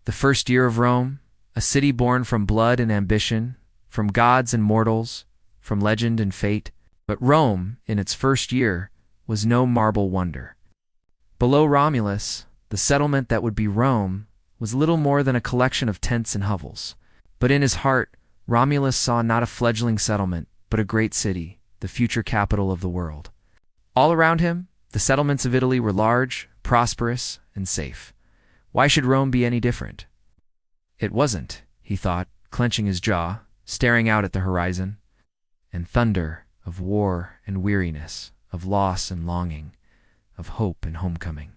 The first year of Rome, a city born from blood and ambition, from gods and mortals, from legend and fate. But Rome, in its first year, was no marble wonder. Below Romulus, the settlement that would be Rome was little more than a collection of tents and hovels. But in his heart, Romulus saw not a fledgling settlement, but a great city, the future capital of the world. All around him, the settlements of Italy were large, prosperous, and safe. Why should Rome be any different? It wasn't, he thought, clenching his jaw, staring out at the horizon. And thunder of war and weariness, of loss and longing, of hope and homecoming.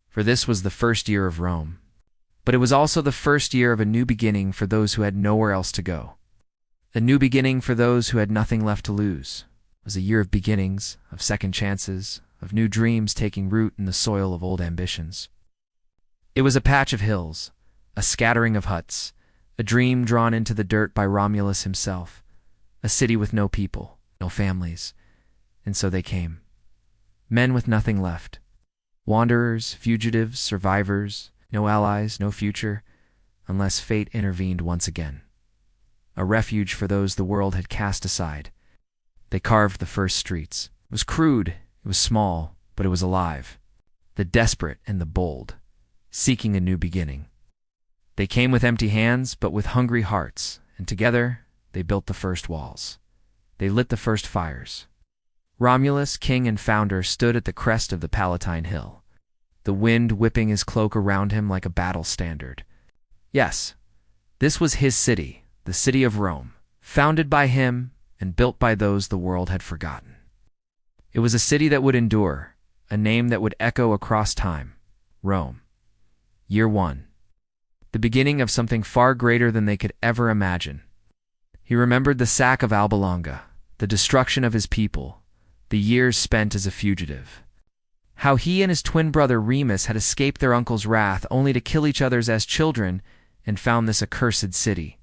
For this was the first year of Rome. But it was also the first year of a new beginning for those who had nowhere else to go. A new beginning for those who had nothing left to lose. It was a year of beginnings, of second chances, of new dreams taking root in the soil of old ambitions. It was a patch of hills, a scattering of huts, a dream drawn into the dirt by Romulus himself, a city with no people, no families, and so they came. Men with nothing left. Wanderers, fugitives, survivors, no allies, no future, unless fate intervened once again. A refuge for those the world had cast aside. They carved the first streets. It was crude, it was small, but it was alive. The desperate and the bold, seeking a new beginning. They came with empty hands, but with hungry hearts, and together they built the first walls. They lit the first fires. Romulus, king and founder, stood at the crest of the Palatine Hill, the wind whipping his cloak around him like a battle standard. Yes, this was his city, the city of Rome, founded by him and built by those the world had forgotten. It was a city that would endure, a name that would echo across time. Rome. Year 1. The beginning of something far greater than they could ever imagine. He remembered the sack of Alba Longa, the destruction of his people, the years spent as a fugitive. How he and his twin brother Remus had escaped their uncle's wrath only to kill each other as children and found this accursed city.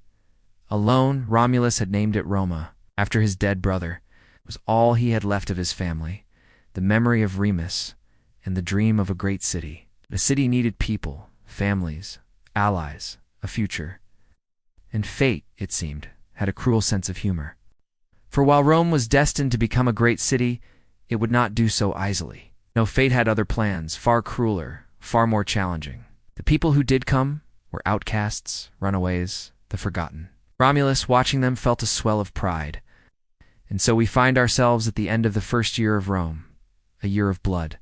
Alone, Romulus had named it Roma, after his dead brother. It was all he had left of his family, the memory of Remus, and the dream of a great city. The city needed people, families, allies, a future. And fate, it seemed, had a cruel sense of humor. For while Rome was destined to become a great city, it would not do so easily. No, fate had other plans, far crueler, far more challenging. The people who did come were outcasts, runaways, the forgotten. Romulus, watching them, felt a swell of pride. And so we find ourselves at the end of the first year of Rome, a year of blood.